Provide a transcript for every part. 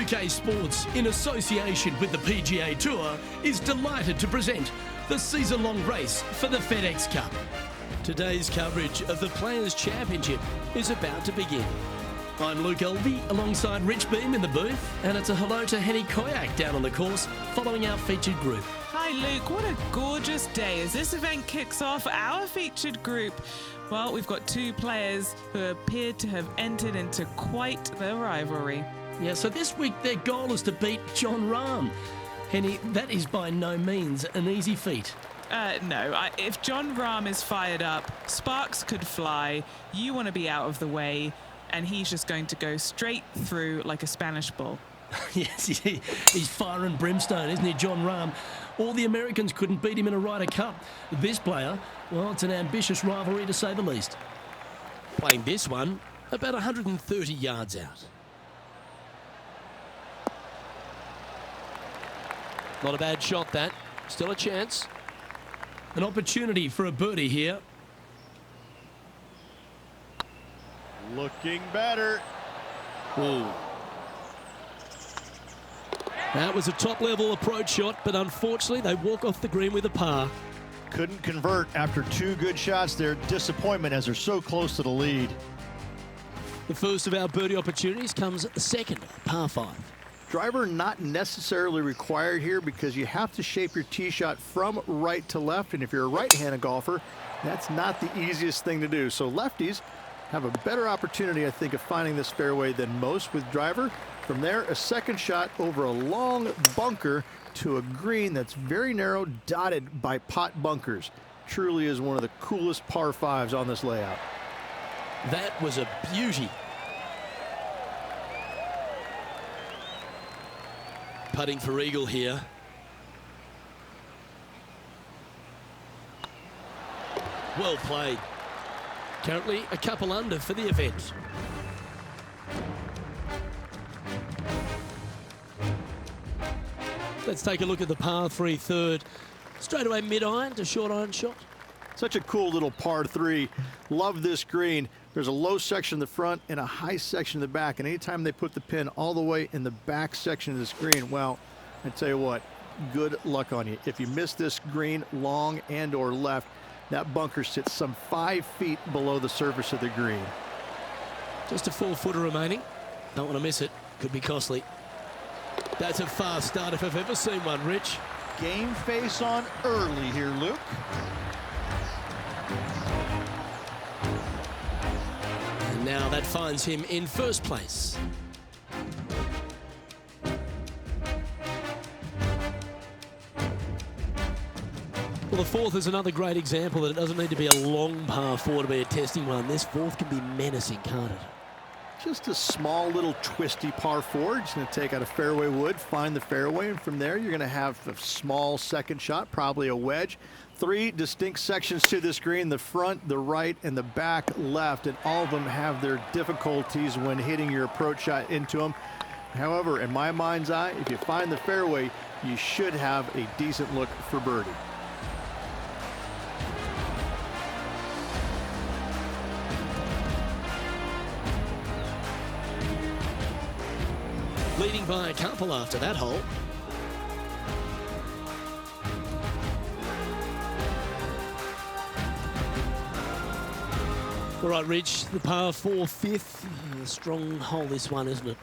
PGA Sports, in association with the PGA Tour, is delighted to present the season-long race for the FedEx Cup. Today's coverage of the Players' Championship is about to begin. I'm Luke Elvey alongside Rich Beam in the booth, and it's a hello to Henny Koyak down on the course following our featured group. Hi Luke, what a gorgeous day as this event kicks off our featured group. Well, we've got two players who appear to have entered into quite the rivalry. Yeah, so this week their goal is to beat Jon Rahm. Henny, that is by no means an easy feat. No, if Jon Rahm is fired up, sparks could fly, you want to be out of the way, and he's just going to go straight through like a Spanish bull. Yes, he's fire and brimstone, isn't he, Jon Rahm? All the Americans couldn't beat him in a Ryder Cup. This player, well, it's an ambitious rivalry to say the least. Playing this one about 130 yards out. Not a bad shot, that. Still a chance. An opportunity for a birdie here. Looking better. Ooh. That was a top-level approach shot, but unfortunately they walk off the green with a par. Couldn't convert after two good shots there. Disappointment as they're so close to the lead. The first of our birdie opportunities comes second, par 5. Driver not necessarily required here because you have to shape your tee shot from right to left, and if you're a right-handed golfer, that's not the easiest thing to do. So lefties have a better opportunity, I think, of finding this fairway than most with driver. From there, a second shot over a long bunker to a green that's very narrow, dotted by pot bunkers. Truly is one of the coolest par 5s on this layout. That was a beauty. Putting for eagle here. Well played. Currently a couple under for the event. Let's take a look at the par 3 third. Straight away mid-iron to short iron shot. Such a cool little par 3. Love this green. There's a low section in the front and a high section in the back. And anytime they put the pin all the way in the back section of this green, well, I tell you what, good luck on you. If you miss this green long and or left, that bunker sits some 5 feet below the surface of the green. Just a 4-footer remaining. Don't want to miss it. Could be costly. That's a fast start if I've ever seen one, Rich. Game face on early here, Luke. And now that finds him in first place. Well, the fourth is another great example that it doesn't need to be a long par 4 to be a testing one. This fourth can be menacing, can't it? Just a small little twisty par 4. Just going to take out a fairway wood, find the fairway, and from there you're going to have a small second shot, probably a wedge. 3 distinct sections to this green, the front, the right, and the back left, and all of them have their difficulties when hitting your approach shot into them. However, in my mind's eye, if you find the fairway, you should have a decent look for birdie. Leading by a couple after that hole. All right, Rich, the par 4 fifth. A strong hole this one, isn't it?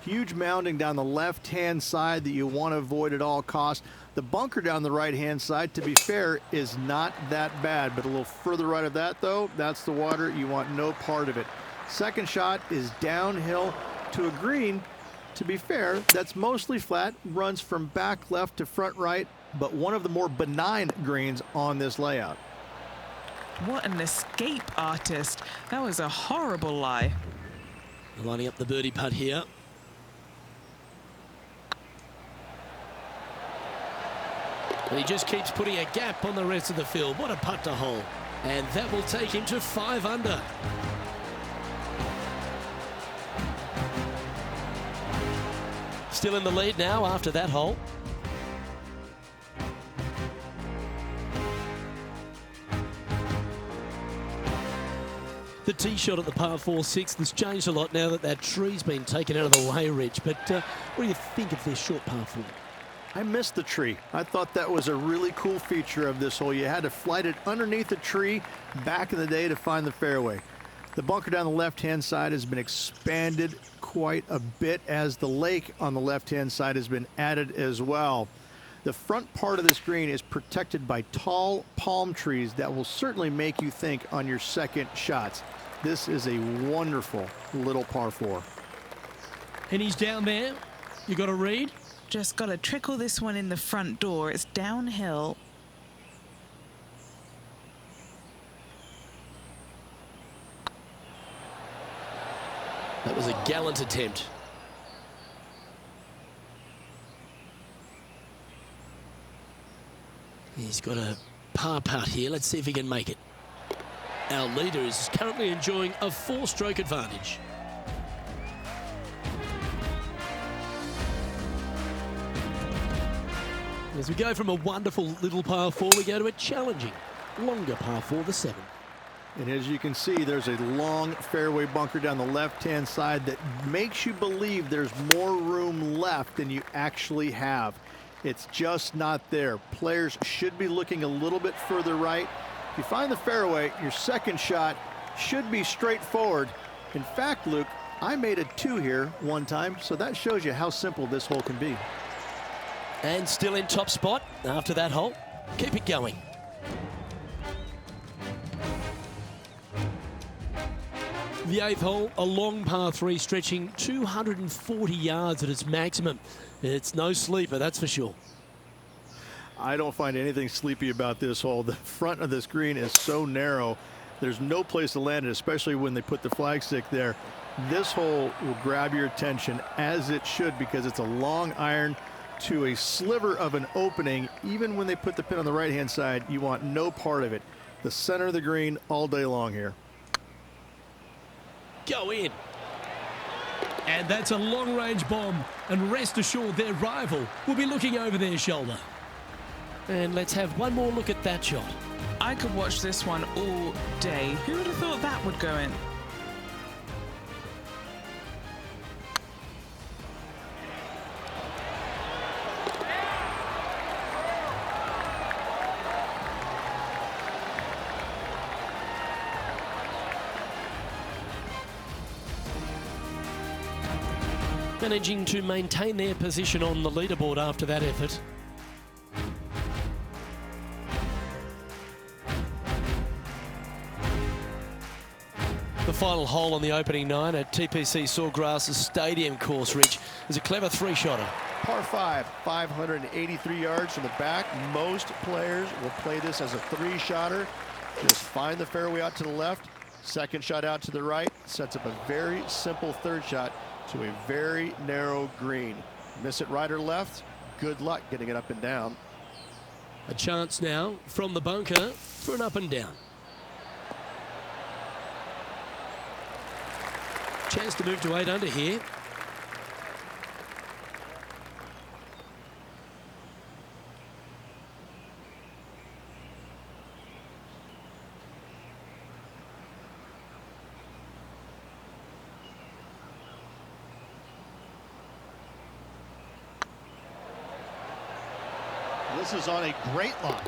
Huge mounding down the left-hand side that you want to avoid at all costs. The bunker down the right-hand side, to be fair, is not that bad, but a little further right of that, though, that's the water. You want no part of it. Second shot is downhill to a green. To be fair, that's mostly flat, runs from back left to front right, but one of the more benign greens on this layout. What an escape artist. That was a horrible lie. Lining up the birdie putt here. And he just keeps putting a gap on the rest of the field. What a putt to hole. And that will take him to 5 under. Still in the lead now after that hole. The tee shot at the par 4-6 has changed a lot now that that tree's been taken out of the way, Rich. But what do you think of this short par 4? I missed the tree. I thought that was a really cool feature of this hole. You had to flight it underneath the tree back in the day to find the fairway. The bunker down the left-hand side has been expanded quite a bit as the lake on the left-hand side has been added as well. The front part of this green is protected by tall palm trees that will certainly make you think on your second shots. This is a wonderful little par 4. And he's down there. You got a read? Just got to trickle this one in the front door. It's downhill. That was a gallant attempt. He's got a par putt here. Let's see if he can make it. Our leader is currently enjoying a 4-stroke advantage. As we go from a wonderful little par 4, we go to a challenging, longer par 4, the 7. And as you can see, there's a long fairway bunker down the left-hand side that makes you believe there's more room left than you actually have. It's just not there. Players should be looking a little bit further right. If you find the fairway, your second shot should be straightforward. In fact, Luke, I made a 2 here one time, so that shows you how simple this hole can be. And still in top spot after that hole. Keep it going. The 8th hole, a long par 3 stretching 240 yards at its maximum. It's no sleeper, that's for sure. I don't find anything sleepy about this hole. The front of this green is so narrow. There's no place to land it, especially when they put the flagstick there. This hole will grab your attention, as it should, because it's a long iron to a sliver of an opening. Even when they put the pin on the right-hand side, you want no part of it. The center of the green all day long here. Go in. And that's a long-range bomb. And rest assured, their rival will be looking over their shoulder. And let's have one more look at that shot. I could watch this one all day. Who would have thought that would go in? Managing to maintain their position on the leaderboard after that effort. The final hole on the opening 9 at TPC Sawgrass Stadium course, Rich, is a clever 3-shotter. Par 5, 583 yards from the back. Most players will play this as a 3-shotter. Just find the fairway out to the left, second shot out to the right, sets up a very simple third shot to a very narrow green. Miss it right or left, good luck getting it up and down. A chance now from the bunker for an up and down. Chance to move to 8 under here. This is on a great line.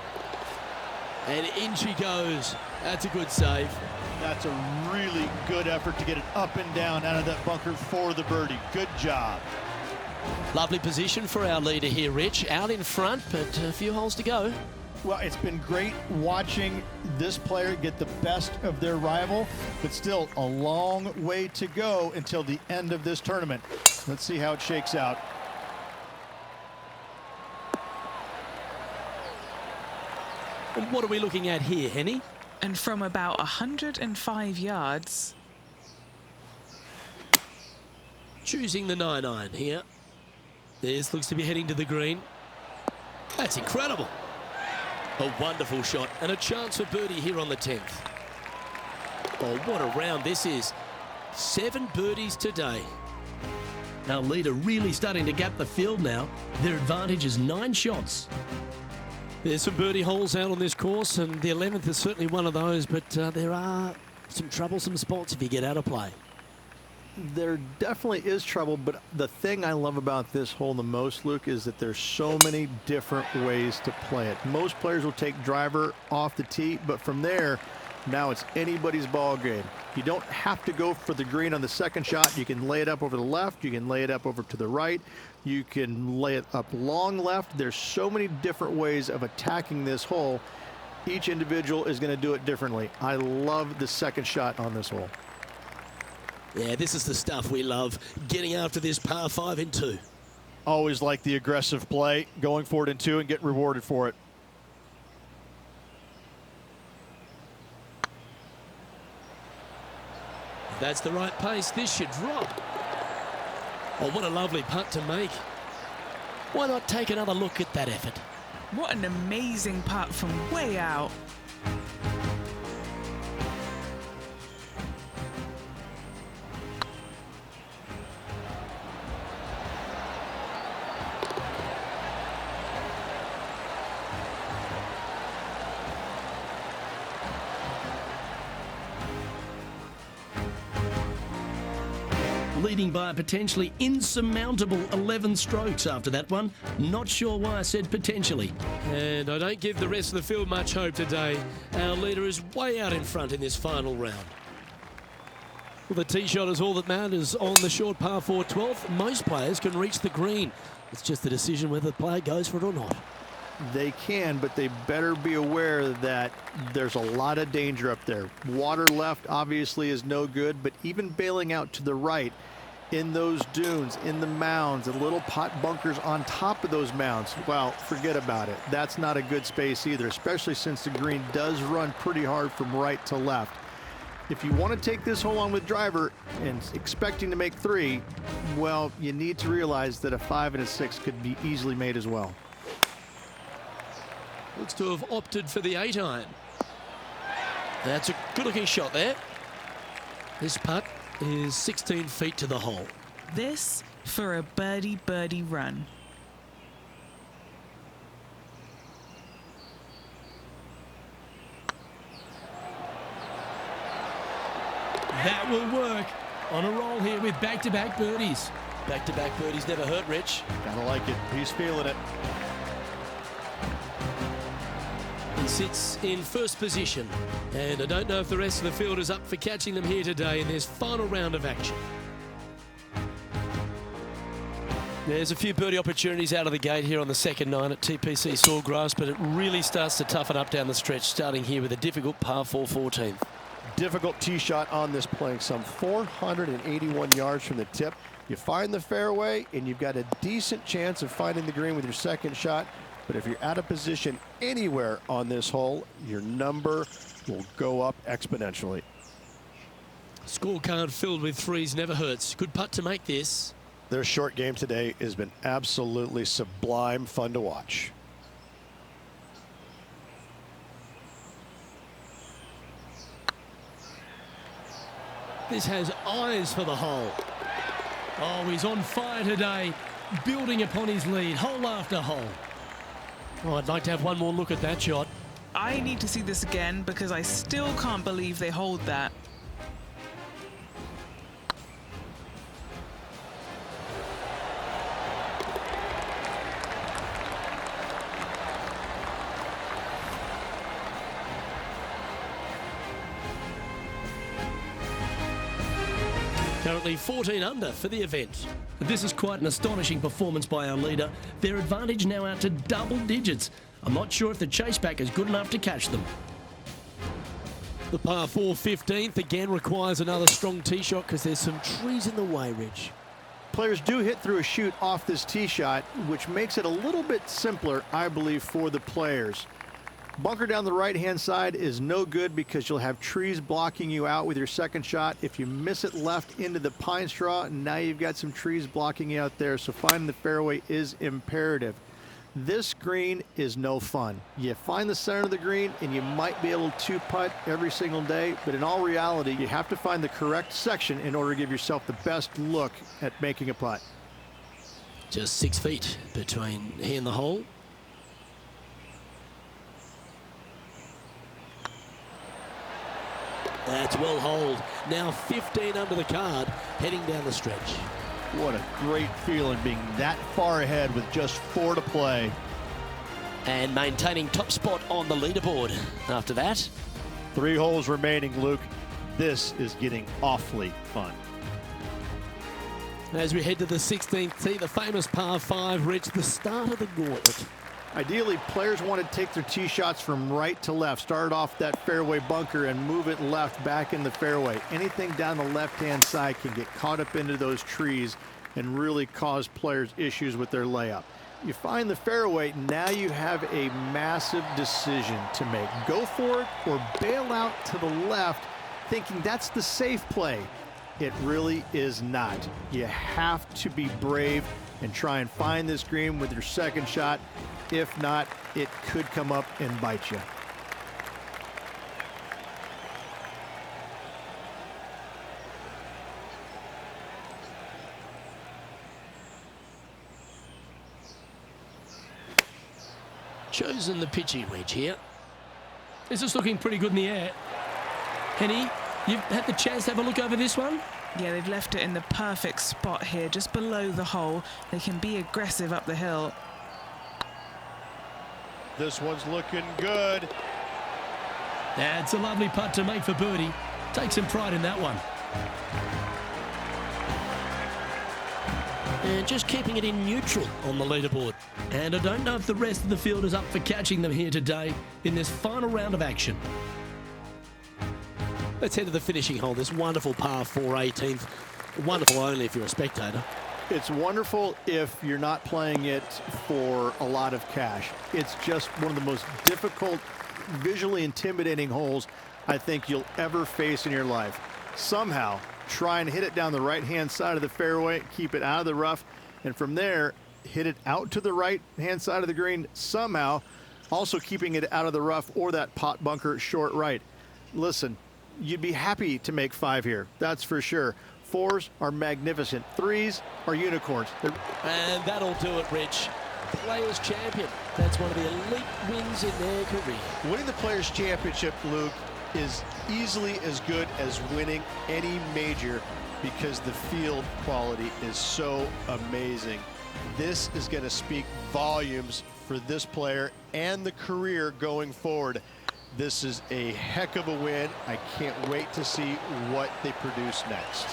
And in she goes. That's a good save. That's a really good effort to get it up and down out of that bunker for the birdie. Good job. Lovely position for our leader here, Rich. Out in front, but a few holes to go. Well, it's been great watching this player get the best of their rival, but still a long way to go until the end of this tournament. Let's see how it shakes out. And what are we looking at here, Henny? And from about 105 yards. Choosing the 9-iron here. This looks to be heading to the green. That's incredible. A wonderful shot and a chance for birdie here on the 10th. Oh, what a round this is. 7 birdies today. Our leader really starting to gap the field now. Their advantage is 9 shots. There's some birdie holes out on this course, and the 11th is certainly one of those, but there are some troublesome spots if you get out of play. There definitely is trouble, but the thing I love about this hole the most, Luke, is that there's so many different ways to play it. Most players will take driver off the tee, but from there, now it's anybody's ball game. You don't have to go for the green on the second shot. You can lay it up over the left. You can lay it up over to the right. You can lay it up long left. There's so many different ways of attacking this hole. Each individual is going to do it differently. I love the second shot on this hole. Yeah, this is the stuff we love, getting after this par 5 in 2. Always like the aggressive play, going for it in 2 and getting rewarded for it. If that's the right pace, this should drop. Oh, what a lovely putt to make. Why not take another look at that effort? What an amazing putt from way out. Leading by a potentially insurmountable 11 strokes after that one. Not sure why I said potentially. And I don't give the rest of the field much hope today. Our leader is way out in front in this final round. Well, the tee shot is all that matters on the short par 4 12th. Most players can reach the green. It's just the decision whether the player goes for it or not. They can, but they better be aware that there's a lot of danger up there. Water left obviously is no good, but even bailing out to the right in those dunes, in the mounds, and little pot bunkers on top of those mounds, well, forget about it. That's not a good space either, especially since the green does run pretty hard from right to left. If you want to take this hole on with driver and expecting to make 3, well, you need to realize that a 5 and a 6 could be easily made as well. Looks to have opted for the 8-iron. That's a good-looking shot there. This putt is 16 feet to the hole. This for a birdie run. That will work. On a roll here with back-to-back birdies. Back-to-back birdies never hurt, Rich. Gotta like it. He's feeling it. He sits in first position, and I don't know if the rest of the field is up for catching them here today in this final round of action. There's a few birdie opportunities out of the gate here on the second 9 at TPC Sawgrass, but it really starts to toughen up down the stretch, starting here with a difficult par 4 14th. Difficult tee shot on this, playing some 481 yards from the tip. You find the fairway, and you've got a decent chance of finding the green with your second shot. But if you're out of position anywhere on this hole, your number will go up exponentially. Scorecard filled with 3s never hurts. Good putt to make this. Their short game today has been absolutely sublime fun to watch. This has eyes for the hole. Oh, he's on fire today, building upon his lead, hole after hole. Oh, I'd like to have one more look at that shot. I need to see this again because I still can't believe they hold that. Currently 14 under for the event. This is quite an astonishing performance by our leader. Their advantage now out to double digits. I'm not sure if the chase back is good enough to catch them. The par 4 15th again requires another strong tee shot because there's some trees in the way, Rich. Players do hit through a chute off this tee shot, which makes it a little bit simpler, I believe, for the players. Bunker down the right-hand side is no good because you'll have trees blocking you out with your second shot. If you miss it left into the pine straw, now you've got some trees blocking you out there, so finding the fairway is imperative. This green is no fun. You find the center of the green and you might be able to putt every single day, but in all reality, you have to find the correct section in order to give yourself the best look at making a putt. Just 6 feet between he and the hole. That's well holed. Now 15 under the card, heading down the stretch. What a great feeling being that far ahead with just 4 to play. And maintaining top spot on the leaderboard after that. 3 holes remaining, Luke. This is getting awfully fun. As we head to the 16th tee, the famous par 5 reached the start of the gauntlet. Ideally, players want to take their tee shots from right to left. Start off that fairway bunker and move it left back in the fairway. Anything down the left-hand side can get caught up into those trees and really cause players issues with their layup. You find the fairway, now you have a massive decision to make. Go for it or bail out to the left, thinking that's the safe play. It really is not. You have to be brave and try and find this green with your second shot. If not, it could come up and bite you. Chosen the pitching wedge here. This is looking pretty good in the air. Henny, you've had the chance to have a look over this one? Yeah, they've left it in the perfect spot here, just below the hole. They can be aggressive up the hill. This one's looking good. That's a lovely putt to make for birdie. Take some pride in that one. And just keeping it in neutral on the leaderboard. And I don't know if the rest of the field is up for catching them here today in this final round of action. Let's head to the finishing hole. This wonderful par 4 18th. Wonderful only if you're a spectator. It's wonderful if you're not playing it for a lot of cash. It's just one of the most difficult, visually intimidating holes I think you'll ever face in your life. Somehow, try and hit it down the right-hand side of the fairway, keep it out of the rough, and from there, hit it out to the right-hand side of the green, somehow, also keeping it out of the rough or that pot bunker short right. Listen, you'd be happy to make 5 here, that's for sure. 4s are magnificent. 3s are unicorns. And that'll do it, Rich. Players Champion. That's one of the elite wins in their career. Winning the Players Championship, Luke, is easily as good as winning any major because the field quality is so amazing. This is going to speak volumes for this player and the career going forward. This is a heck of a win. I can't wait to see what they produce next.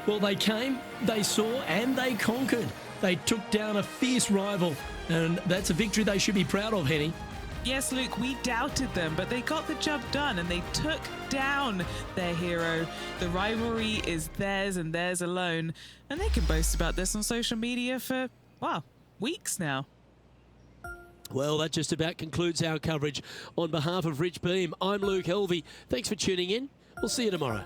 Well, they came, they saw, and they conquered. They took down a fierce rival, and that's a victory they should be proud of, Henny. Yes, Luke, we doubted them, but they got the job done and they took down their hero. The rivalry is theirs and theirs alone, and they can boast about this on social media for, wow, weeks now. Well, that just about concludes our coverage. On behalf of Rich Beam, I'm Luke Helvey. Thanks for tuning in. We'll see you tomorrow.